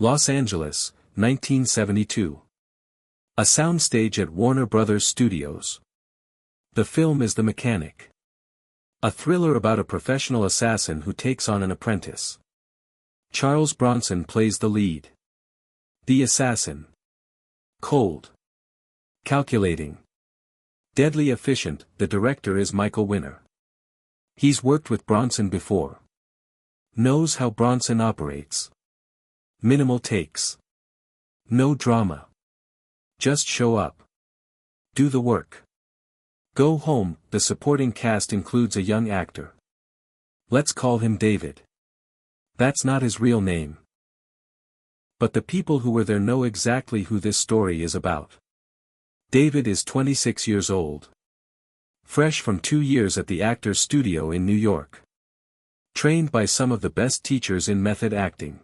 Los Angeles, 1972. A soundstage at Warner Brothers Studios. The film is The Mechanic. A thriller about a professional assassin who takes on an apprentice. Charles Bronson plays the lead. The assassin. Cold. Calculating. Deadly efficient. The director is Michael Winner. He's worked with Bronson before. Knows how Bronson operates. Minimal takes. No drama. Just show up. Do the work. Go home. The supporting cast includes a young actor. Let's call him David. That's not his real name. But the people who were there know exactly who this story is about. David is 26 years old. Fresh from 2 years at the Actors Studio in New York. Trained by some of the best teachers in method acting.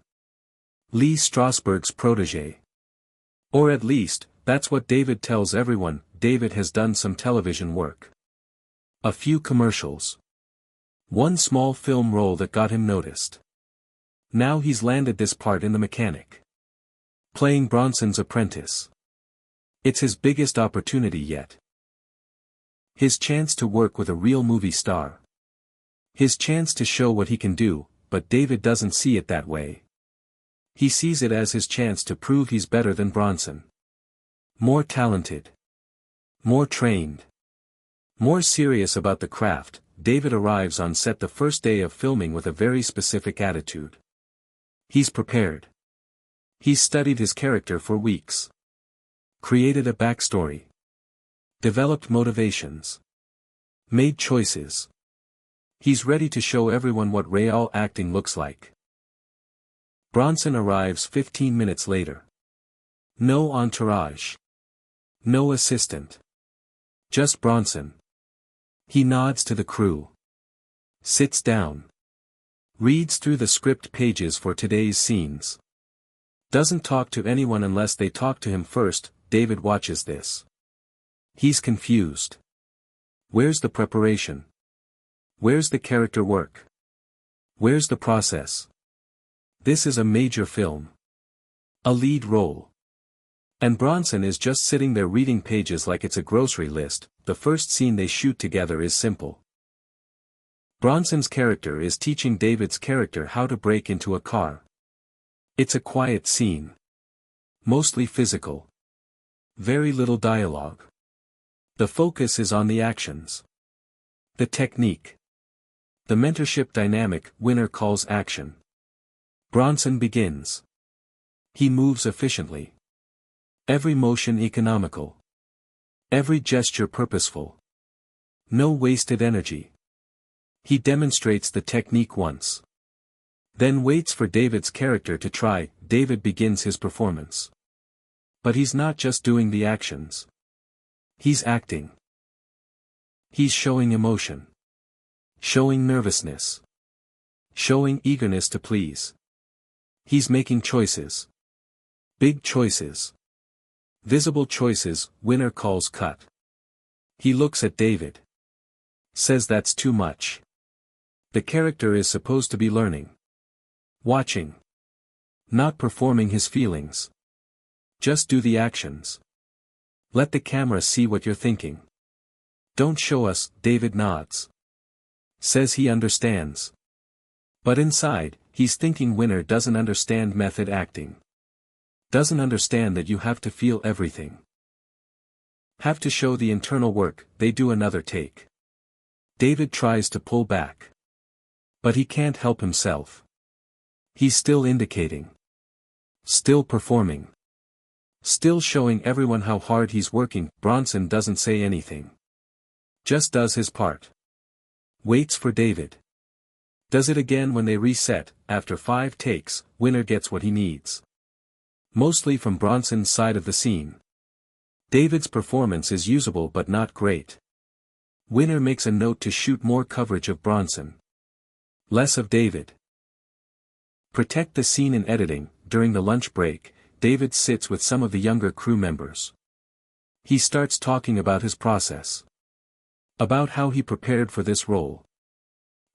Lee Strasberg's protege. Or at least, that's what David tells everyone. David has done some television work. A few commercials. One small film role that got him noticed. Now he's landed this part in The Mechanic. Playing Bronson's apprentice. It's his biggest opportunity yet. His chance to work with a real movie star. His chance to show what he can do, but David doesn't see it that way. He sees it as his chance to prove he's better than Bronson. More talented. More trained. More serious about the craft. David arrives on set the first day of filming with a very specific attitude. He's prepared. He's studied his character for weeks. Created a backstory. Developed motivations. Made choices. He's ready to show everyone what real acting looks like. Bronson arrives 15 minutes later. No entourage. No assistant. Just Bronson. He nods to the crew. Sits down. Reads through the script pages for today's scenes. Doesn't talk to anyone unless they talk to him first. David watches this. He's confused. Where's the preparation? Where's the character work? Where's the process? This is a major film. A lead role. And Bronson is just sitting there reading pages like it's a grocery list. The first scene they shoot together is simple. Bronson's character is teaching David's character how to break into a car. It's a quiet scene. Mostly physical. Very little dialogue. The focus is on the actions. The technique. The mentorship dynamic. Winner calls action. Bronson begins. He moves efficiently. Every motion economical. Every gesture purposeful. No wasted energy. He demonstrates the technique once. Then waits for David's character to try. David begins his performance. But he's not just doing the actions. He's acting. He's showing emotion. Showing nervousness. Showing eagerness to please. He's making choices. Big choices. Visible choices. Winner calls cut. He looks at David. Says that's too much. The character is supposed to be learning. Watching. Not performing his feelings. Just do the actions. Let the camera see what you're thinking. Don't show us. David nods. Says he understands. But inside, he's thinking Winner doesn't understand method acting. Doesn't understand that you have to feel everything. Have to show the internal work. They do another take. David tries to pull back. But he can't help himself. He's still indicating. Still performing. Still showing everyone how hard he's working. Bronson doesn't say anything. Just does his part. Waits for David. Does it again when they reset. After 5 takes, Winner gets what he needs. Mostly from Bronson's side of the scene. David's performance is usable but not great. Winner makes a note to shoot more coverage of Bronson. Less of David. Protect the scene in editing. During the lunch break, David sits with some of the younger crew members. He starts talking about his process. About how he prepared for this role.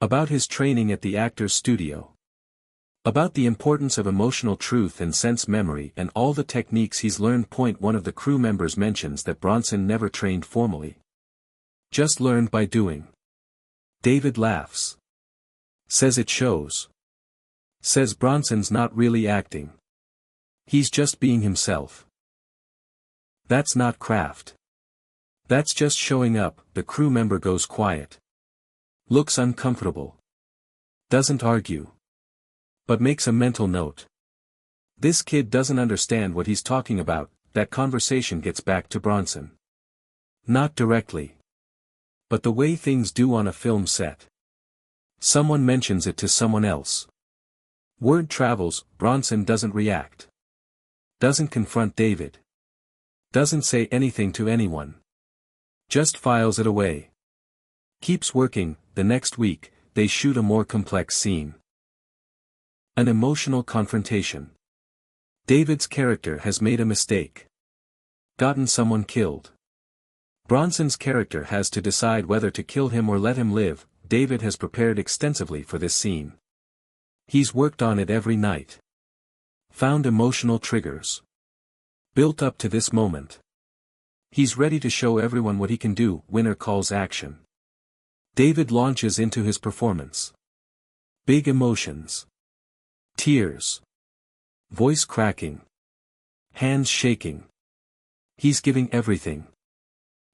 About his training at the Actors Studio. About the importance of emotional truth and sense memory and all the techniques he's learned. One of the crew members mentions that Bronson never trained formally. Just learned by doing. David laughs. Says it shows. Says Bronson's not really acting. He's just being himself. That's not craft. That's just showing up. The crew member goes quiet. Looks uncomfortable. Doesn't argue. But makes a mental note. This kid doesn't understand what he's talking about. That conversation gets back to Bronson. Not directly. But the way things do on a film set. Someone mentions it to someone else. Word travels. Bronson doesn't react. Doesn't confront David. Doesn't say anything to anyone. Just files it away. Keeps working. The next week, they shoot a more complex scene. An emotional confrontation. David's character has made a mistake. Gotten someone killed. Bronson's character has to decide whether to kill him or let him live. David has prepared extensively for this scene. He's worked on it every night. Found emotional triggers. Built up to this moment. He's ready to show everyone what he can do. Winner calls action. David launches into his performance. Big emotions. Tears. Voice cracking. Hands shaking. He's giving everything.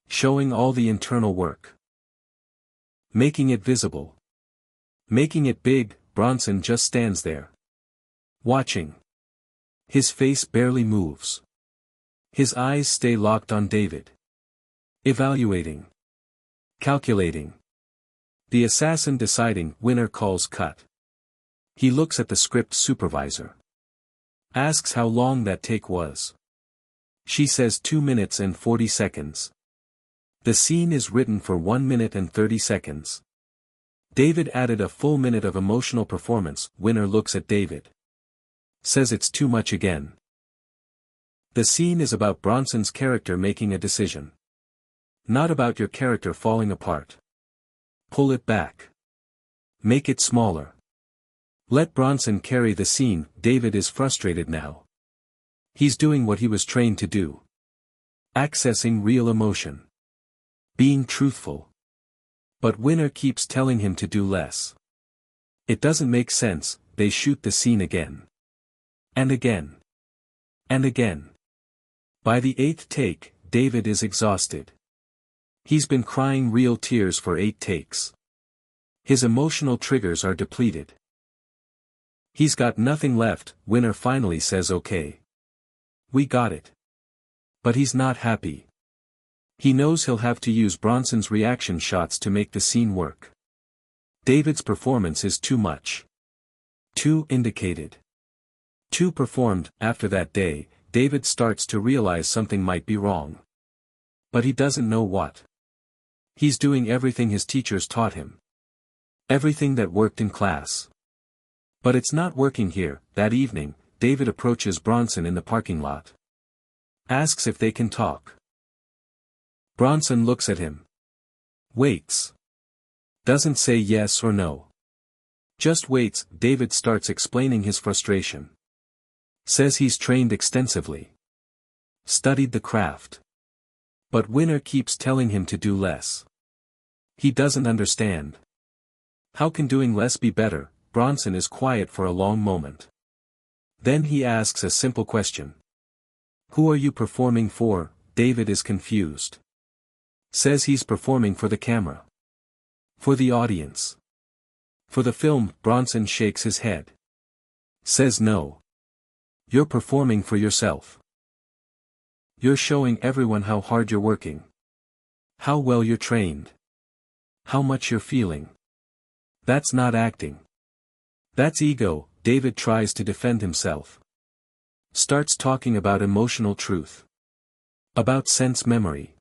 Showing all the internal work. Making it visible. Making it big. Bronson just stands there. Watching. His face barely moves. His eyes stay locked on David. Evaluating. Calculating. The assassin deciding. Winner calls cut. He looks at the script supervisor. Asks how long that take was. She says 2 minutes and 40 seconds. The scene is written for 1 minute and 30 seconds. David added a full minute of emotional performance. Winner looks at David. Says it's too much again. The scene is about Bronson's character making a decision. Not about your character falling apart. Pull it back. Make it smaller. Let Bronson carry the scene. David is frustrated now. He's doing what he was trained to do. Accessing real emotion. Being truthful. But Winner keeps telling him to do less. It doesn't make sense. They shoot the scene again. And again. And again. By the 8th take, David is exhausted. He's been crying real tears for 8 takes. His emotional triggers are depleted. He's got nothing left. Winner finally says okay. We got it. But he's not happy. He knows he'll have to use Bronson's reaction shots to make the scene work. David's performance is too much. Too indicated. Too performed. After that day, David starts to realize something might be wrong. But he doesn't know what. He's doing everything his teachers taught him. Everything that worked in class. But it's not working here. That evening, David approaches Bronson in the parking lot. Asks if they can talk. Bronson looks at him. Waits. Doesn't say yes or no. Just waits. David starts explaining his frustration. Says he's trained extensively. Studied the craft. But Winner keeps telling him to do less. He doesn't understand. How can doing less be better? Bronson is quiet for a long moment. Then he asks a simple question. Who are you performing for? David is confused. Says he's performing for the camera. For the audience. For the film. Bronson shakes his head. Says no. You're performing for yourself. You're showing everyone how hard you're working. How well you're trained. How much you're feeling. That's not acting. That's ego. David tries to defend himself. Starts talking about emotional truth. About sense memory.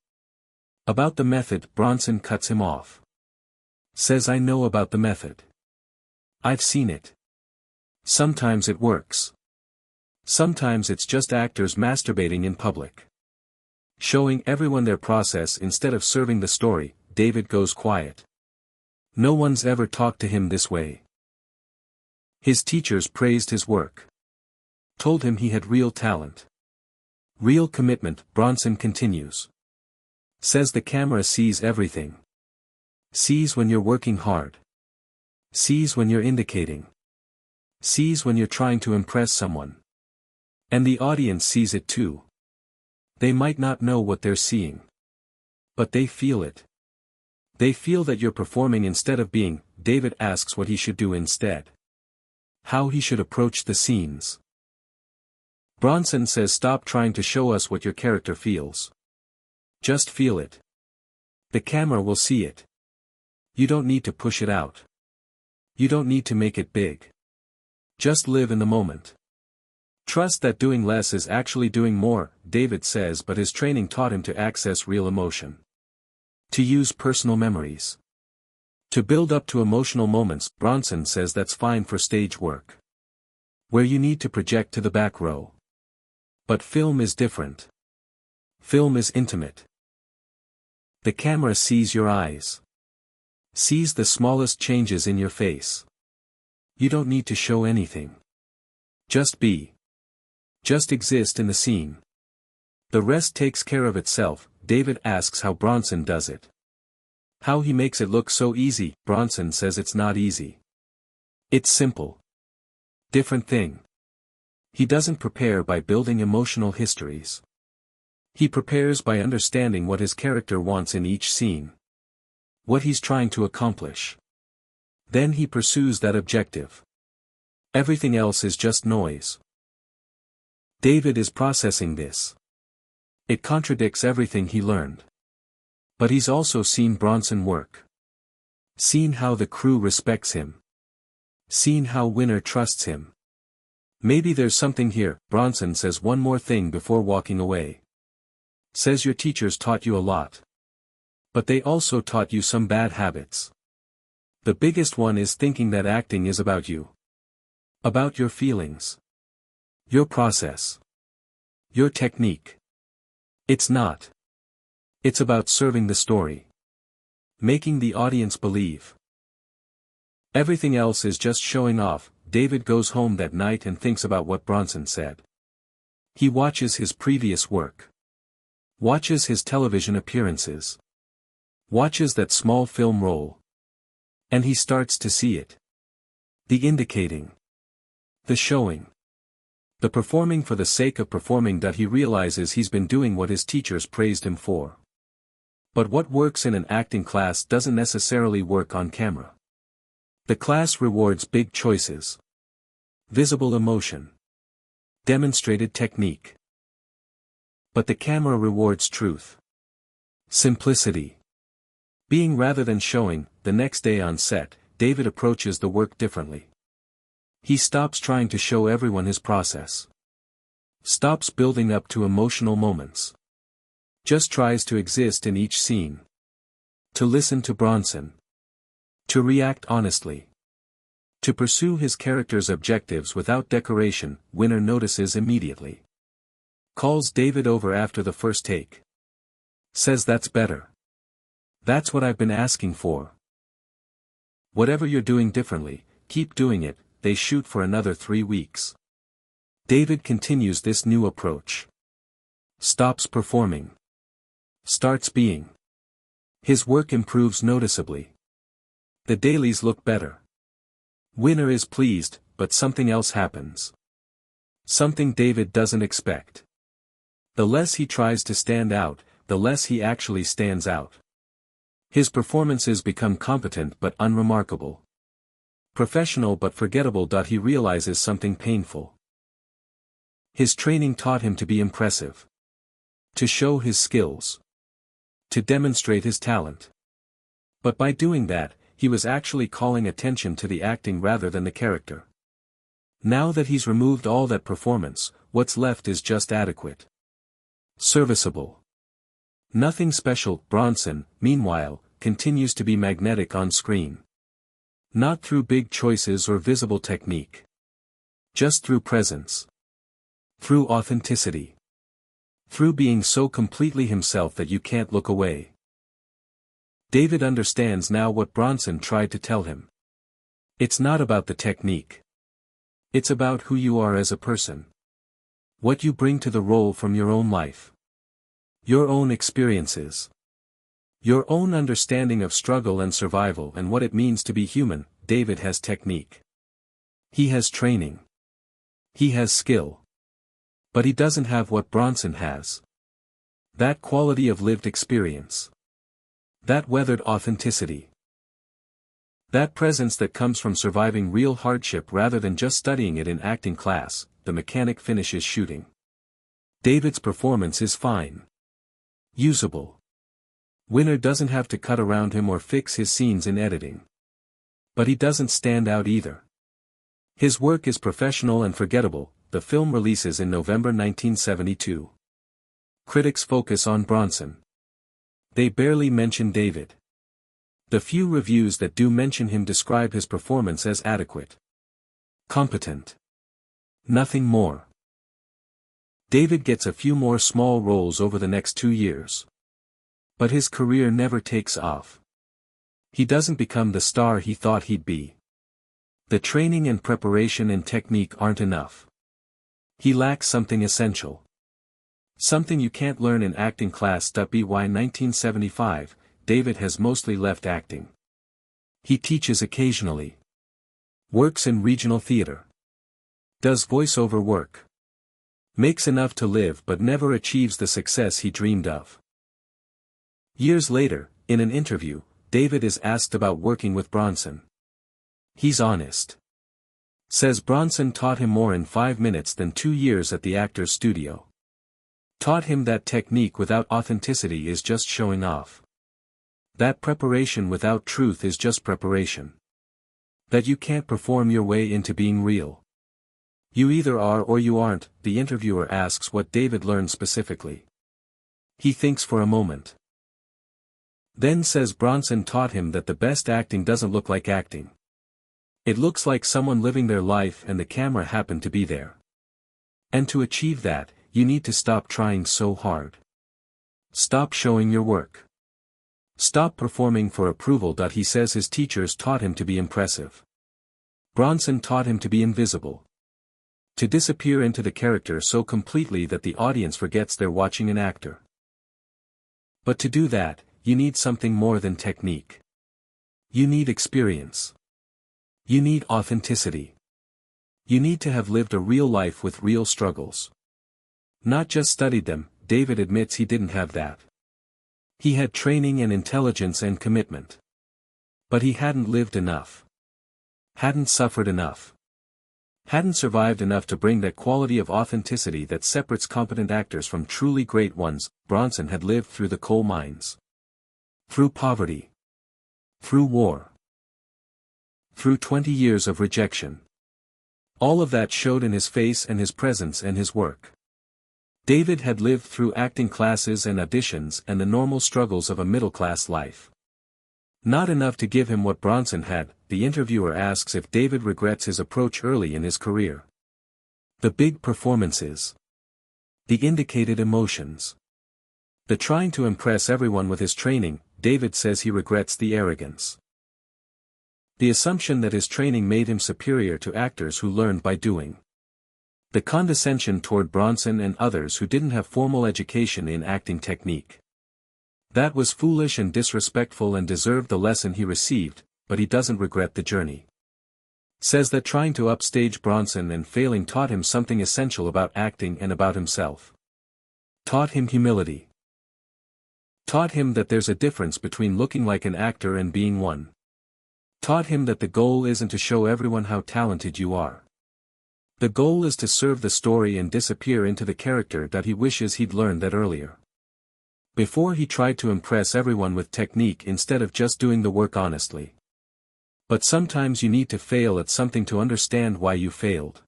About the method. Bronson cuts him off. Says I know about the method. I've seen it. Sometimes it works. Sometimes it's just actors masturbating in public. Showing everyone their process instead of serving the story. David goes quiet. No one's ever talked to him this way. His teachers praised his work. Told him he had real talent. Real commitment, Bronson continues. Says the camera sees everything. Sees when you're working hard. Sees when you're indicating. Sees when you're trying to impress someone. And the audience sees it too. They might not know what they're seeing. But they feel it. They feel that you're performing instead of being. David asks what he should do instead. How he should approach the scenes. Bronson says stop trying to show us what your character feels. Just feel it. The camera will see it. You don't need to push it out. You don't need to make it big. Just live in the moment. Trust that doing less is actually doing more, David says, but his training taught him to access real emotion. To use personal memories. To build up to emotional moments. Bronson says that's fine for stage work. Where you need to project to the back row. But film is different. Film is intimate. The camera sees your eyes. Sees the smallest changes in your face. You don't need to show anything. Just be. Just exist in the scene. The rest takes care of itself. David asks how Bronson does it. How he makes it look so easy. Bronson says it's not easy. It's simple. Different thing. He doesn't prepare by building emotional histories. He prepares by understanding what his character wants in each scene. What he's trying to accomplish. Then he pursues that objective. Everything else is just noise. David is processing this. It contradicts everything he learned. But he's also seen Bronson work. Seen how the crew respects him. Seen how Winner trusts him. Maybe there's something here. Bronson says one more thing before walking away. Says your teachers taught you a lot. But they also taught you some bad habits. The biggest one is thinking that acting is about you. About your feelings. Your process. Your technique. It's not. It's about serving the story. Making the audience believe. Everything else is just showing off. David goes home that night and thinks about what Bronson said. He watches his previous work. Watches his television appearances. Watches that small film role. And he starts to see it. The indicating. The showing. The performing for the sake of performing. That he realizes he's been doing what his teachers praised him for. But what works in an acting class doesn't necessarily work on camera. The class rewards big choices. Visible emotion. Demonstrated technique. But the camera rewards truth. Simplicity. Being rather than showing. The next day on set, David approaches the work differently. He stops trying to show everyone his process. Stops building up to emotional moments. Just tries to exist in each scene. To listen to Bronson. To react honestly. To pursue his character's objectives without decoration. Winner notices immediately. Calls David over after the first take. Says that's better. That's what I've been asking for. Whatever you're doing differently, keep doing it. They shoot for another 3 weeks. David continues this new approach. Stops performing. Starts being. His work improves noticeably. The dailies look better. Winner is pleased, but something else happens. Something David doesn't expect. The less he tries to stand out, the less he actually stands out. His performances become competent but unremarkable. Professional but forgettable. He realizes something painful. His training taught him to be impressive. To show his skills. To demonstrate his talent. But by doing that, he was actually calling attention to the acting rather than the character. Now that he's removed all that performance, what's left is just adequate. Serviceable. Nothing special. Bronson, meanwhile, continues to be magnetic on screen. Not through big choices or visible technique. Just through presence. Through authenticity. Through being so completely himself that you can't look away. David understands now what Bronson tried to tell him. It's not about the technique. It's about who you are as a person. What you bring to the role from your own life. Your own experiences. Your own understanding of struggle and survival and what it means to be human. David has technique. He has training. He has skill. But he doesn't have what Bronson has. That quality of lived experience. That weathered authenticity. That presence that comes from surviving real hardship rather than just studying it in acting class. The mechanic finishes shooting. David's performance is fine. Usable. Winner doesn't have to cut around him or fix his scenes in editing. But he doesn't stand out either. His work is professional and forgettable. The film releases in November 1972. Critics focus on Bronson. They barely mention David. The few reviews that do mention him describe his performance as adequate. Competent. Nothing more. David gets a few more small roles over the next 2 years. But his career never takes off. He doesn't become the star he thought he'd be. The training and preparation and technique aren't enough. He lacks something essential. Something you can't learn in acting class. By 1975, David has mostly left acting. He teaches occasionally. Works in regional theater. Does voiceover work. Makes enough to live but never achieves the success he dreamed of. Years later, in an interview, David is asked about working with Bronson. He's honest. Says Bronson taught him more in 5 minutes than 2 years at the actor's studio. Taught him that technique without authenticity is just showing off. That preparation without truth is just preparation. That you can't perform your way into being real. You either are or you aren't. The interviewer asks what David learned specifically. He thinks for a moment. Then says Bronson taught him that the best acting doesn't look like acting. It looks like someone living their life and the camera happened to be there. And to achieve that, you need to stop trying so hard. Stop showing your work. Stop performing for approval. He says his teachers taught him to be impressive. Bronson taught him to be invisible. To disappear into the character so completely that the audience forgets they're watching an actor. But to do that, you need something more than technique. You need experience. You need authenticity. You need to have lived a real life with real struggles. Not just studied them. David admits he didn't have that. He had training and intelligence and commitment. But he hadn't lived enough. Hadn't suffered enough. Hadn't survived enough to bring that quality of authenticity that separates competent actors from truly great ones. Bronson had lived through the coal mines. Through poverty. Through war. Through 20 years of rejection. All of that showed in his face and his presence and his work. David had lived through acting classes and auditions and the normal struggles of a middle-class life. Not enough to give him what Bronson had. The interviewer asks if David regrets his approach early in his career. The big performances. The indicated emotions. The trying to impress everyone with his training. David says he regrets the arrogance. The assumption that his training made him superior to actors who learned by doing. The condescension toward Bronson and others who didn't have formal education in acting technique. That was foolish and disrespectful and deserved the lesson he received, but he doesn't regret the journey. Says that trying to upstage Bronson and failing taught him something essential about acting and about himself. Taught him humility. Taught him that there's a difference between looking like an actor and being one. Taught him that the goal isn't to show everyone how talented you are. The goal is to serve the story and disappear into the character that he wishes he'd learned that earlier. Before he tried to impress everyone with technique instead of just doing the work honestly. But sometimes you need to fail at something to understand why you failed.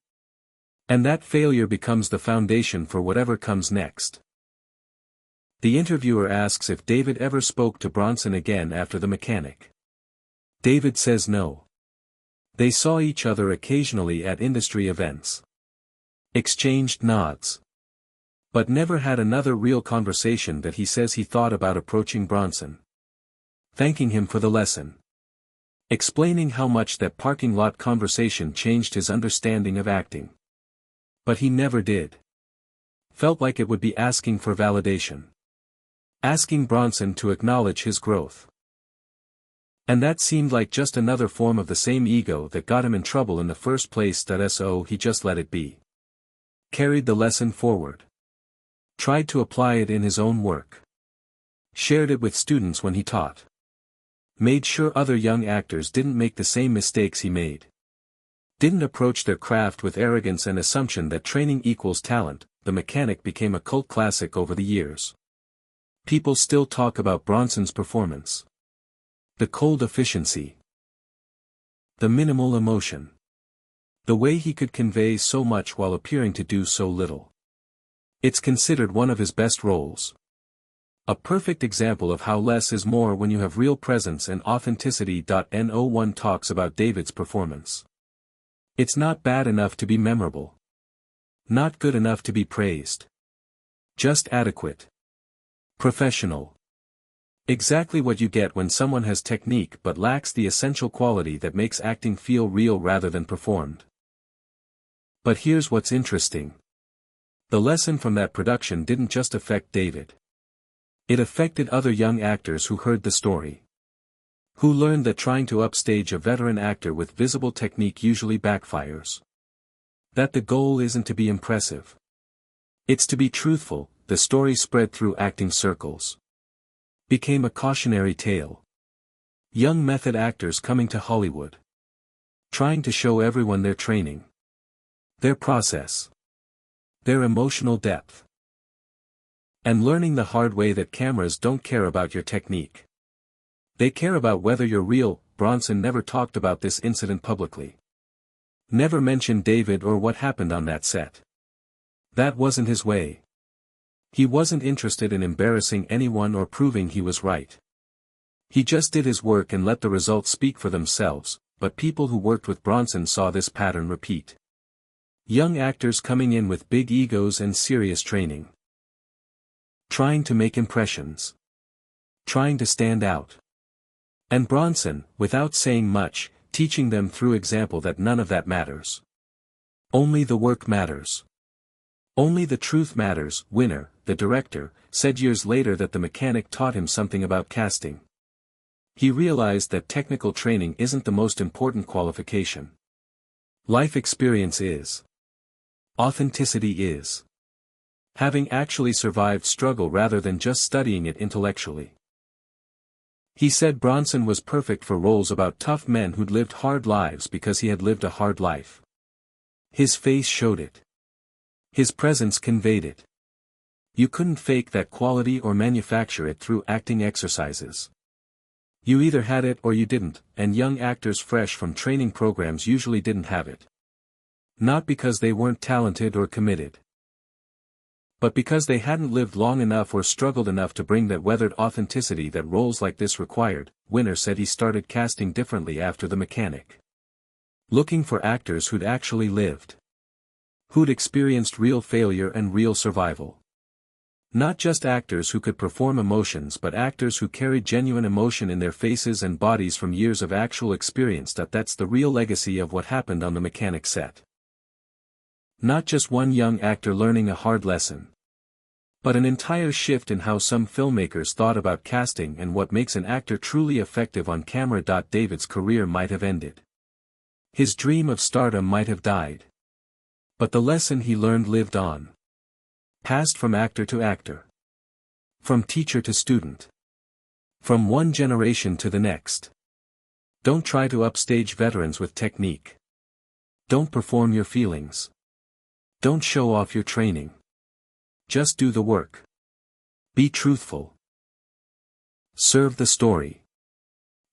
And that failure becomes the foundation for whatever comes next. The interviewer asks if David ever spoke to Bronson again after The Mechanic. David says no. They saw each other occasionally at industry events. Exchanged nods. But never had another real conversation that he says he thought about approaching Bronson. Thanking him for the lesson. explaining how much that parking lot conversation changed his understanding of acting. But he never did. Felt like it would be asking for validation. Asking Bronson to acknowledge his growth. And that seemed like just another form of the same ego that got him in trouble in the first place. So he just let it be. Carried the lesson forward. Tried to apply it in his own work. Shared it with students when he taught. Made sure other young actors didn't make the same mistakes he made. Didn't approach their craft with arrogance and assumption that training equals talent. The Mechanic became a cult classic over the years. People still talk about Bronson's performance. The cold efficiency. The minimal emotion. The way he could convey so much while appearing to do so little. It's considered one of his best roles. A perfect example of how less is more when you have real presence and authenticity. No one talks about David's performance. It's not bad enough to be memorable. Not good enough to be praised. Just adequate. Professional. Exactly what you get when someone has technique but lacks the essential quality that makes acting feel real rather than performed. But here's what's interesting. The lesson from that production didn't just affect David. It affected other young actors who heard the story. Who learned that trying to upstage a veteran actor with visible technique usually backfires. That the goal isn't to be impressive. It's to be truthful. The story spread through acting circles. Became a cautionary tale. Young method actors coming to Hollywood. Trying to show everyone their training. Their process. Their emotional depth. And learning the hard way that cameras don't care about your technique. They care about whether you're real. Bronson never talked about this incident publicly. Never mentioned David or what happened on that set. That wasn't his way. He wasn't interested in embarrassing anyone or proving he was right. He just did his work and let the results speak for themselves, but people who worked with Bronson saw this pattern repeat. Young actors coming in with big egos and serious training. Trying to make impressions. Trying to stand out. And Bronson, without saying much, teaching them through example that none of that matters. Only the work matters. Only the truth matters. Winner, the director, said years later that the Mechanic taught him something about casting. He realized that technical training isn't the most important qualification. Life experience is. Authenticity is. Having actually survived struggle rather than just studying it intellectually. He said Bronson was perfect for roles about tough men who'd lived hard lives because he had lived a hard life. His face showed it. His presence conveyed it. You couldn't fake that quality or manufacture it through acting exercises. You either had it or you didn't, and young actors fresh from training programs usually didn't have it. Not because they weren't talented or committed. But because they hadn't lived long enough or struggled enough to bring that weathered authenticity that roles like this required. Winner said he started casting differently after The Mechanic. Looking for actors who'd actually lived. Who'd experienced real failure and real survival. Not just actors who could perform emotions but actors who carried genuine emotion in their faces and bodies from years of actual experience. That's the real legacy of what happened on The Mechanic set. Not just one young actor learning a hard lesson. But an entire shift in how some filmmakers thought about casting and what makes an actor truly effective on camera. David's career might have ended. His dream of stardom might have died. But the lesson he learned lived on. Passed from actor to actor. From teacher to student. From one generation to the next. Don't try to upstage veterans with technique. Don't perform your feelings. Don't show off your training. Just do the work. Be truthful. Serve the story.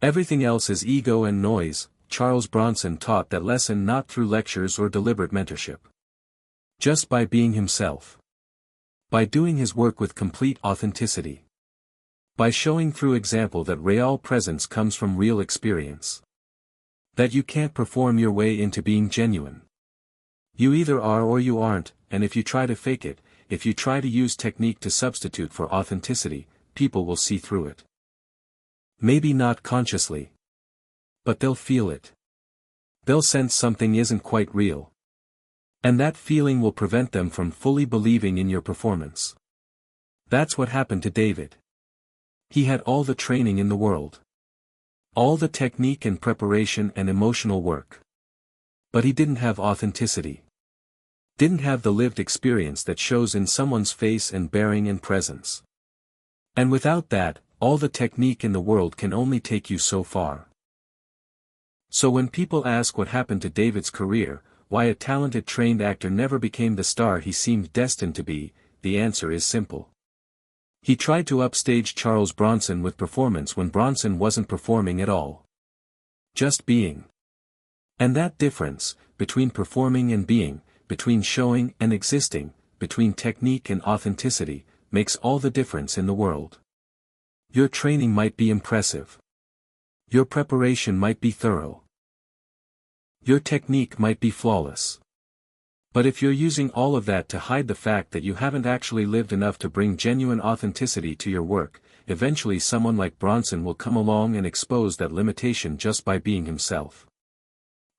Everything else is ego and noise. Charles Bronson taught that lesson not through lectures or deliberate mentorship. Just by being himself. By doing his work with complete authenticity. By showing through example that real presence comes from real experience. That you can't perform your way into being genuine. You either are or you aren't, and if you try to fake it, if you try to use technique to substitute for authenticity, people will see through it. Maybe not consciously. but they'll feel it. They'll sense something isn't quite real. And that feeling will prevent them from fully believing in your performance. That's what happened to David. He had all the training in the world. All the technique and preparation and emotional work. But he didn't have authenticity. Didn't have the lived experience that shows in someone's face and bearing and presence. And without that, all the technique in the world can only take you so far. So when people ask what happened to David's career, why a talented trained actor never became the star he seemed destined to be, the answer is simple. He tried to upstage Charles Bronson with performance when Bronson wasn't performing at all. Just being. And that difference, between performing and being, between showing and existing, between technique and authenticity, makes all the difference in the world. Your training might be impressive. Your preparation might be thorough. Your technique might be flawless. But if you're using all of that to hide the fact that you haven't actually lived enough to bring genuine authenticity to your work, eventually someone like Bronson will come along and expose that limitation just by being himself.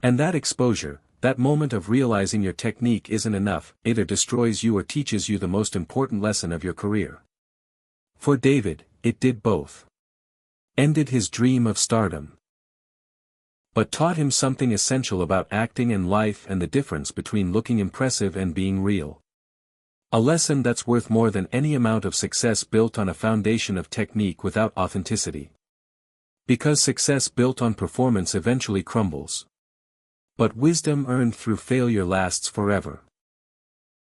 And that exposure, that moment of realizing your technique isn't enough, either destroys you or teaches you the most important lesson of your career. For David, it did both. Ended his dream of stardom. But taught him something essential about acting and life and the difference between looking impressive and being real. A lesson that's worth more than any amount of success built on a foundation of technique without authenticity. Because success built on performance eventually crumbles. But wisdom earned through failure lasts forever.